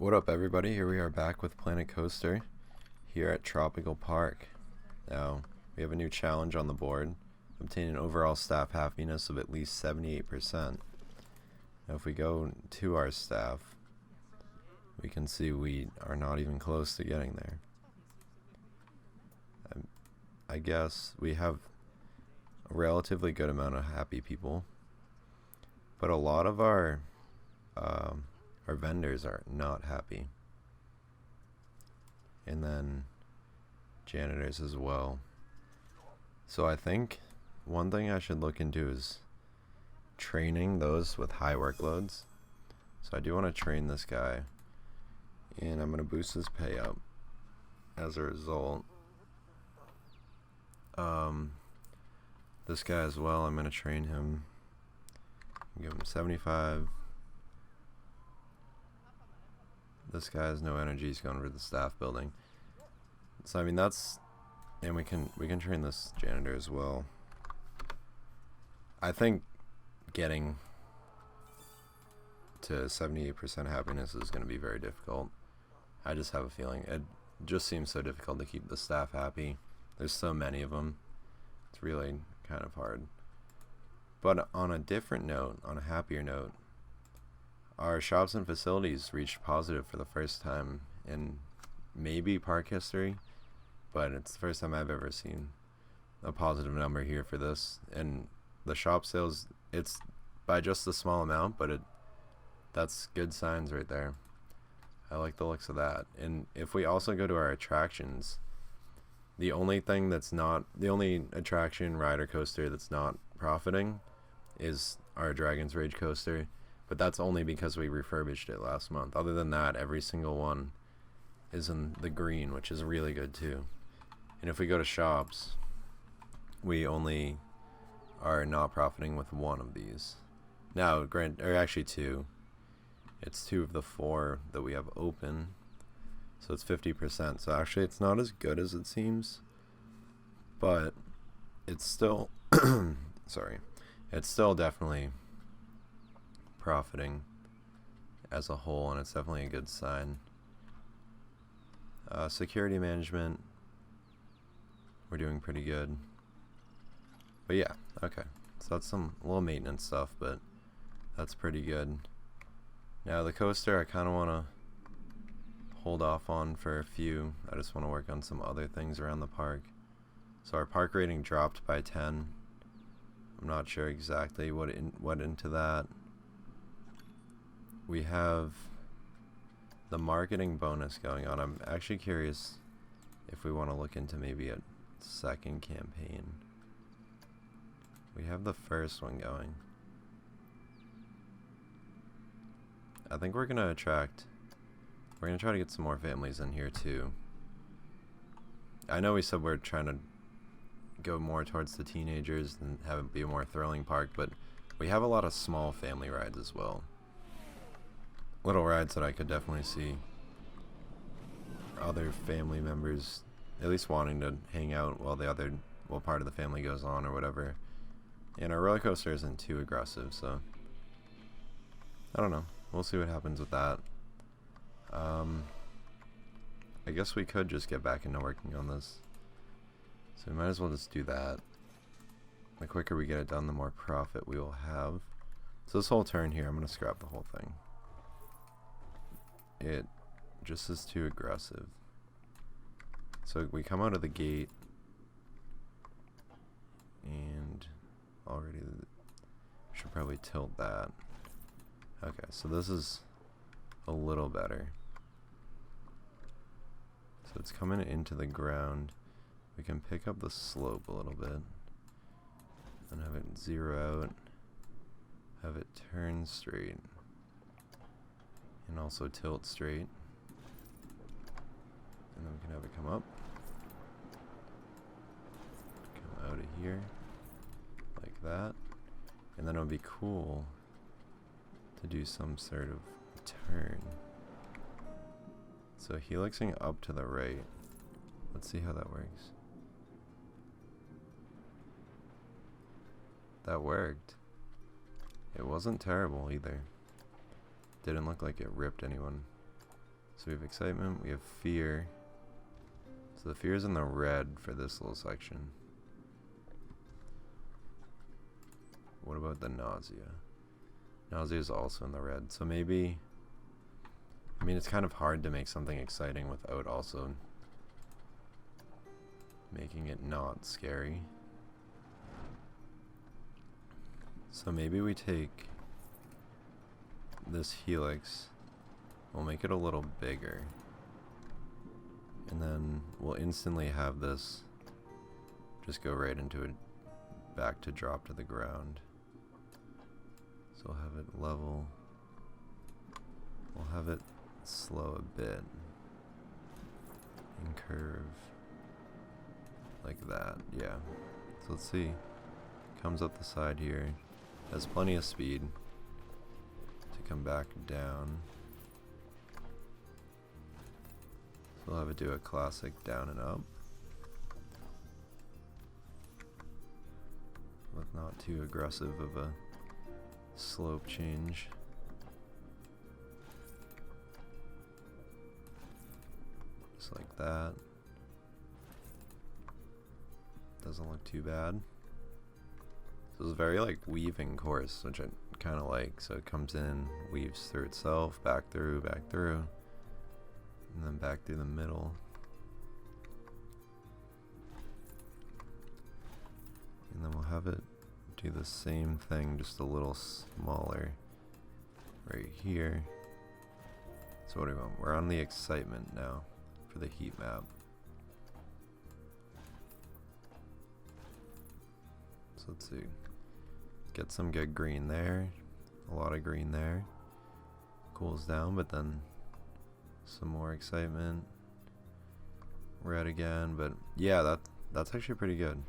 What up, everybody? Here we are back with Planet Coaster here at Tropical Park. Now, we have a new challenge on the board. Obtain an overall staff happiness of at least 78%. Now, if we go to our staff, we can see we are not even close to getting there. I guess we have a relatively good amount of happy people, but a lot of our vendors are not happy, and then janitors as well. So I think one thing I should look into is training those with high workloads. So I do want to train this guy, and I'm going to boost his pay up as a result. This guy as well, I'm going to train him, give him 75. This guy has no energy, he's going for the staff building. So I mean that's, and we can train this janitor as well. I think getting to 78% happiness is going to be very difficult. I just have a feeling it just seems so difficult to keep the staff happy. There's so many of them. It's really kind of hard. But on a different note, on a happier note, our shops and facilities reached positive for the first time in maybe park history, but it's the first time I've ever seen a positive number here for this. And the shop sales, it's by just a small amount, but that's good signs right there. I like the looks of that. And if we also go to our attractions, the only attraction rider coaster that's not profiting is our Dragon's Rage coaster. But that's only because we refurbished it last month. Other than that, every single one is in the green, which is really good too. And if we go to shops, we only are not profiting with one of these. Now, actually two. It's 2 of the 4 that we have open. So it's 50%. So actually it's not as good as it seems. But it's still sorry. It's still definitely profiting as a whole, and it's definitely a good sign. Security management, we're doing pretty good. But yeah, okay. So that's some little maintenance stuff, but that's pretty good. Now the coaster I kind of want to hold off on for a few. I just want to work on some other things around the park. So our park rating dropped by 10. I'm not sure exactly what went into that. We have the marketing bonus going on. I'm actually curious if we want to look into maybe a second campaign. We have the first one going. I think we're gonna try to get some more families in here too. I know we said we're trying to go more towards the teenagers and have it be a more thrilling park, but we have a lot of small family rides as well. Little rides that I could definitely see other family members at least wanting to hang out while part of the family goes on or whatever. And our roller coaster isn't too aggressive, so I don't know. We'll see what happens with that. I guess we could just get back into working on this. So we might as well just do that. The quicker we get it done, the more profit we will have. So this whole turn here, I'm going to scrap the whole thing. It just is too aggressive. So we come out of the gate, and already should probably tilt that. Okay, so this is a little better. So it's coming into the ground. We can pick up the slope a little bit and have it zero out, have it turn straight, and also tilt straight. And then we can have it come up, come out of here like that, and then it would be cool to do some sort of turn. So helixing up to the right. Let's see how that works. That worked. It wasn't terrible either. Didn't look like it ripped anyone. So we have excitement, we have fear. So the fear is in the red for this little section. What about the nausea? Nausea is also in the red. So maybe, I mean, it's kind of hard to make something exciting without also making it not scary. So maybe we take this helix, we'll make it a little bigger, and then we'll instantly have this just go right into it, back to drop to the ground. So we'll have it level, we'll have it slow a bit, and curve like that, yeah. So let's see, comes up the side here, has plenty of speed to come back down. So we'll have it do a classic down and up with not too aggressive of a slope change. Just like that. Doesn't look too bad. So it's a very like weaving course, which I kind of like. So it comes in, weaves through itself, back through, and then back through the middle. And then we'll have it do the same thing, just a little smaller right here. So what do we want? We're on the excitement now for the heat map. So let's see. Get some good green there. A lot of green there. Cools down, but then some more excitement. Red again, but yeah, that's actually pretty good.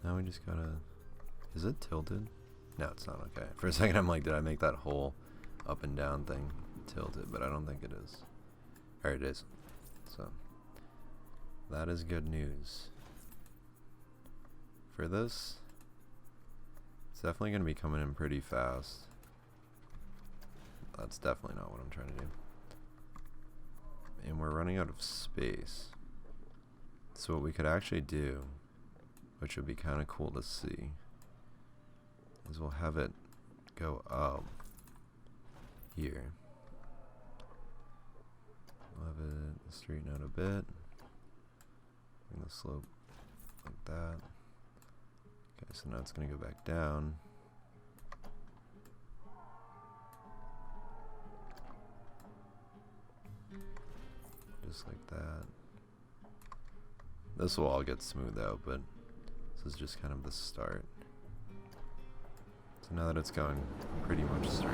Now we just gotta... Is it tilted? No, it's not. Okay. For a second I'm like, did I make that whole up and down thing tilted? But I don't think it is. Or it is. So that is good news. For this, it's definitely going to be coming in pretty fast. That's definitely not what I'm trying to do. And we're running out of space. So what we could actually do, which would be kind of cool to see, is we'll have it go up here. We'll have it straighten out a bit. Bring the slope like that. Okay, so now it's going to go back down. Just like that. This will all get smoothed out, but this is just kind of the start. So now that it's going pretty much straight,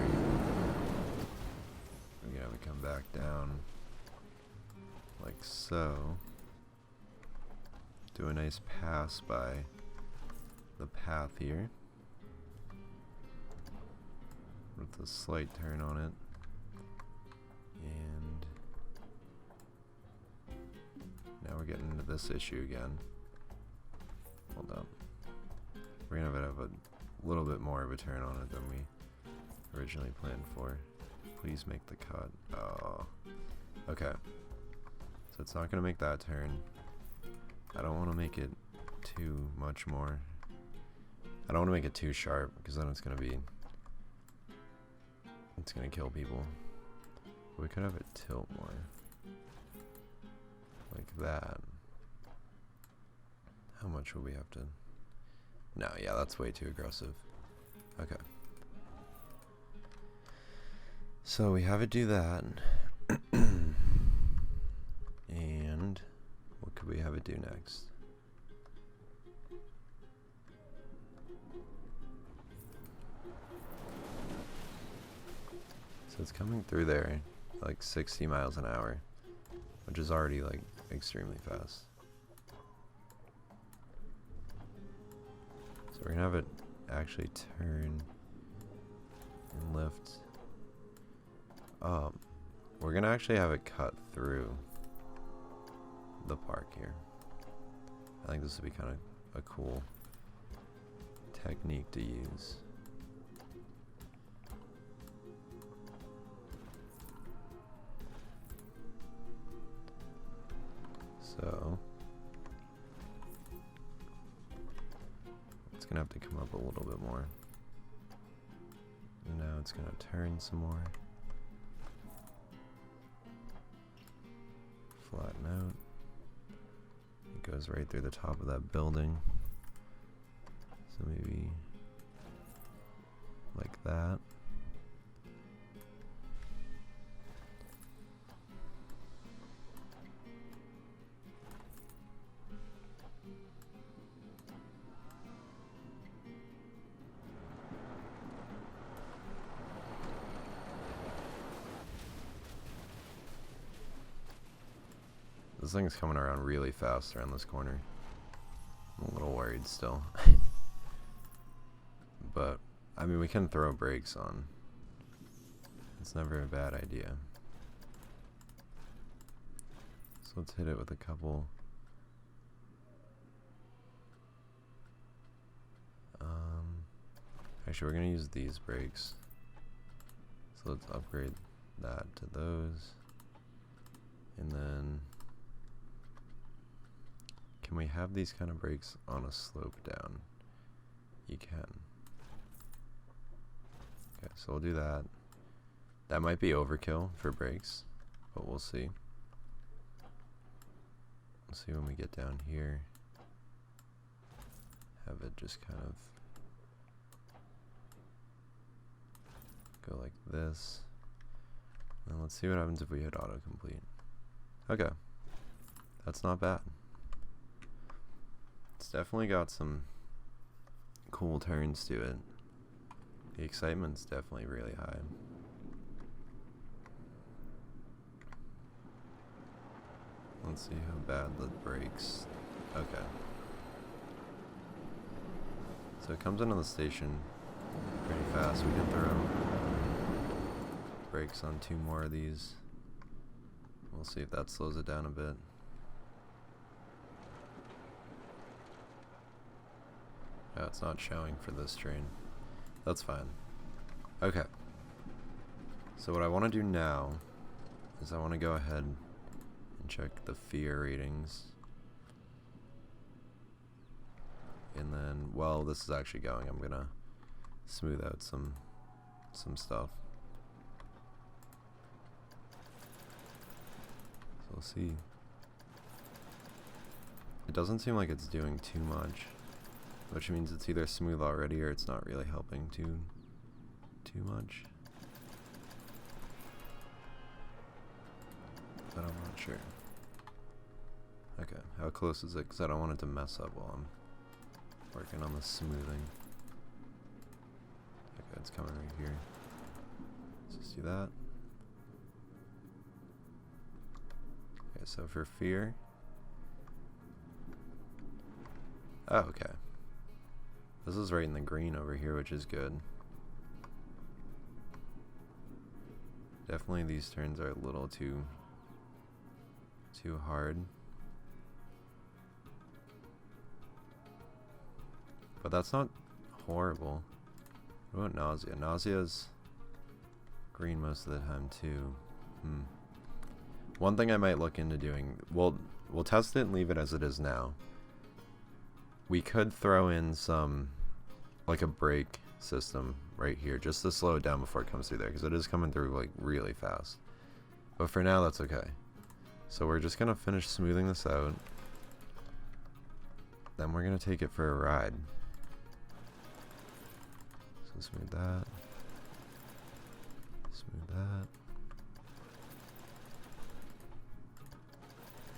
we're going to have it come back down like so. Do a nice pass by the path here with a slight turn on it, and now we're getting into this issue again. Hold up, we're gonna have a little bit more of a turn on it than we originally planned for. Please make the cut. Oh, okay, so it's not gonna make that turn. I don't want to make it too much more. I don't want to make it too sharp, because then it's going to kill people. We could have it tilt more. Like that. How much would we have to... No, yeah, that's way too aggressive. Okay. So we have it do that. And what could we have it do next? So it's coming through there like 60 miles an hour, which is already like extremely fast. So we're gonna have it actually turn and lift up. We're gonna actually have it cut through the park here. I think this would be kind of a cool technique to use. gonna have to come up a little bit more. And now it's gonna turn some more. Flatten out. It goes right through the top of that building. So maybe like that. This thing's coming around really fast around this corner. I'm a little worried still. But, I mean, we can throw brakes on. It's never a bad idea. So let's hit it with a couple. Actually, we're going to use these brakes. So let's upgrade that to those. And then, can we have these kind of brakes on a slope down? You can. Okay, so we'll do that. That might be overkill for brakes, but we'll see. We'll see when we get down here. Have it just kind of go like this. And let's see what happens if we hit autocomplete. Okay. That's not bad. It's definitely got some cool turns to it. The excitement's definitely really high. Let's see how bad the brakes. Okay. So it comes into the station pretty fast. We can throw brakes on 2 more of these. We'll see if that slows it down a bit. Oh, it's not showing for this train. That's fine. Okay. So what I want to do now is I want to go ahead and check the fear ratings. And then, while this is actually going, I'm gonna smooth out some stuff. So we'll see. It doesn't seem like it's doing too much, which means it's either smooth already or it's not really helping too much. But I'm not sure. Okay, how close is it? Because I don't want it to mess up while I'm working on the smoothing. Okay, it's coming right here. Let's just do that. Okay, so for fear. Oh, okay. This is right in the green over here, which is good. Definitely these turns are a little too hard. But that's not horrible. What about nausea? Nausea's green most of the time too. One thing I might look into doing, we'll test it and leave it as it is now. We could throw in some, like a brake system right here, just to slow it down before it comes through there, because it is coming through like really fast. But for now, that's okay. So we're just gonna finish smoothing this out. Then we're gonna take it for a ride. So smooth that. Smooth that.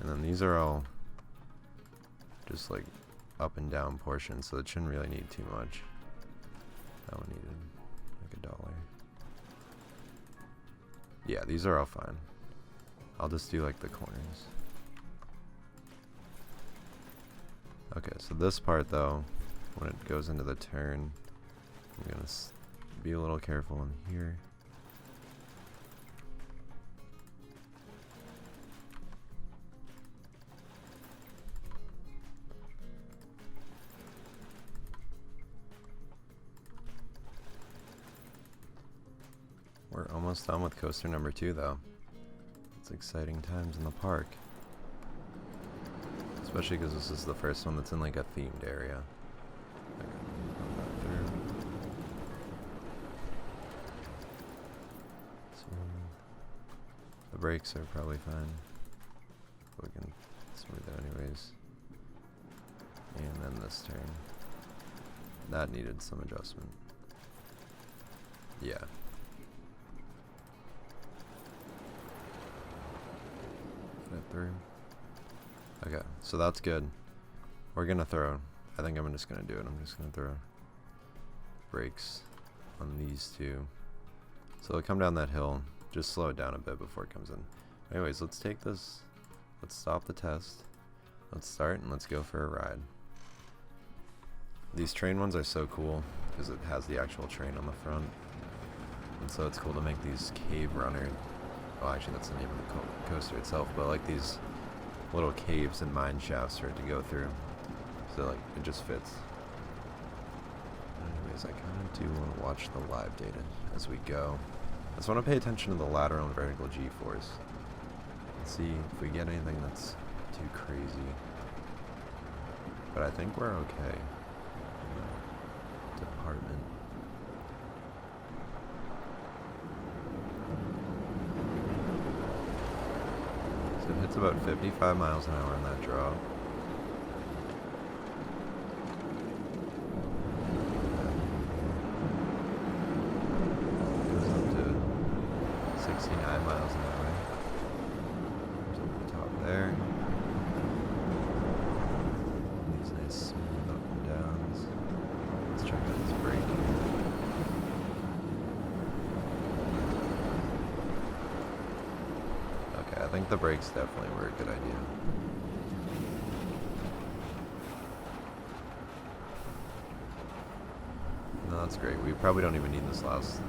And then these are all just like up and down portions, so it shouldn't really need too much. That one needed like $1. Yeah, these are all fine. I'll just do like the corners. Okay, so this part though, when it goes into the turn, I'm gonna be a little careful in here. We're almost done with coaster number 2 though. It's exciting times in the park. Especially because this is the first one that's in like a themed area. Okay. The brakes are probably fine. We can smooth it anyways. And then this turn. That needed some adjustment. Yeah. Get it through. Okay, so that's good. We're gonna throw. I think I'm just gonna do it. I'm just gonna throw brakes on these two. So it'll come down that hill. Just slow it down a bit before it comes in. Anyways, let's take this. Let's stop the test. Let's start and let's go for a ride. These train ones are so cool because it has the actual train on the front. And so it's cool to make these cave runner. Well, actually that's the name of the coaster itself, but like these little caves and mine shafts for it to go through. So like it just fits. Anyways, I kind of do want to watch the live data as we go. I just want to pay attention to the lateral and vertical G-force. See if we get anything that's too crazy. But I think we're okay in the department. So it hits about 55 miles an hour on that drop. Goes up to 69 miles an hour. There. These nice smooth up and downs. Let's check out this brake. Okay, I think the brakes definitely were a good idea. No, that's great. We probably don't even need this last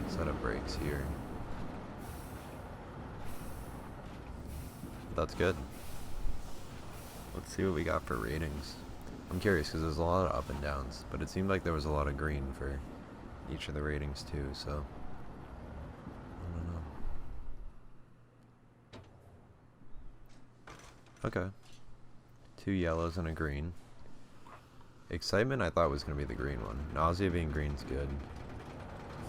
set of brakes here. That's good. Let's see what we got for ratings. I'm curious because there's a lot of up and downs, but it seemed like there was a lot of green for each of the ratings too, so I don't know. Okay. 2 yellows and a green. Excitement I thought was going to be the green one. Nausea being green's good.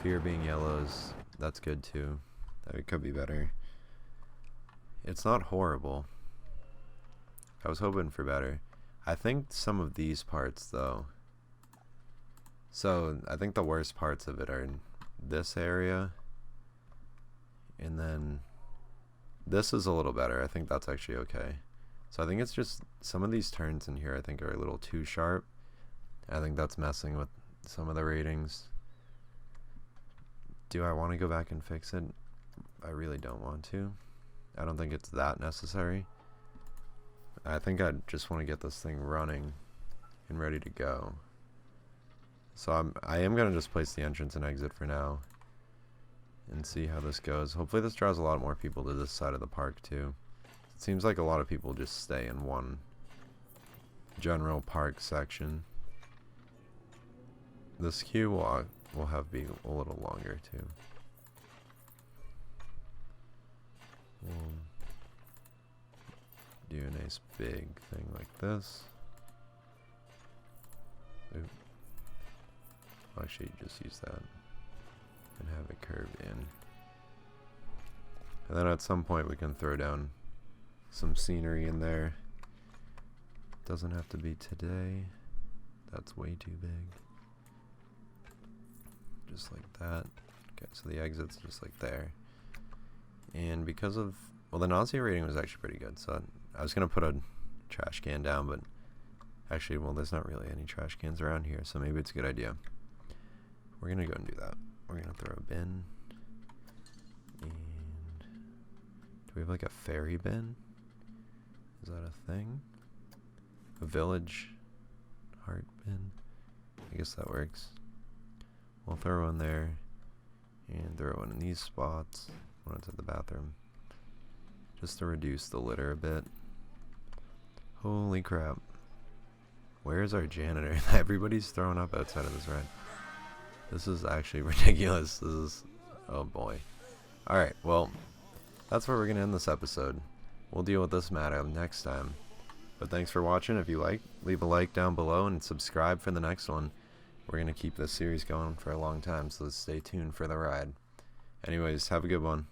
Fear being yellows, that's good too. That could be better. It's not horrible. I was hoping for better. I think some of these parts though. So I think the worst parts of it are in this area. And then this is a little better. I think that's actually okay. So I think it's just some of these turns in here I think are a little too sharp. I think that's messing with some of the ratings. Do I want to go back and fix it? I really don't want to. I don't think it's that necessary. I think I just want to get this thing running and ready to go. So I am going to just place the entrance and exit for now and see how this goes. Hopefully this draws a lot more people to this side of the park too. It seems like a lot of people just stay in one general park section. This queue will have be a little longer too. We'll do a nice big thing like this. Oop. I'll actually just use that and have it curve in. And then at some point we can throw down some scenery in there. Doesn't have to be today. That's way too big. Just like that. Okay, so the exit's just like there. And because of, well, the nausea rating was actually pretty good, so I was going to put a trash can down, but actually, well, there's not really any trash cans around here, so maybe it's a good idea. We're going to go and do that. We're going to throw a bin. And do we have like a fairy bin? Is that a thing? A village heart bin? I guess that works. We'll throw one there and throw one in these spots when it's at the bathroom, just to reduce the litter a bit. Holy crap. Where's our janitor? Everybody's throwing up outside of this ride. This is actually ridiculous. This is, oh boy. Alright, well, that's where we're going to end this episode. We'll deal with this matter next time. But thanks for watching. If you like, leave a like down below and subscribe for the next one. We're going to keep this series going for a long time, so stay tuned for the ride. Anyways, have a good one.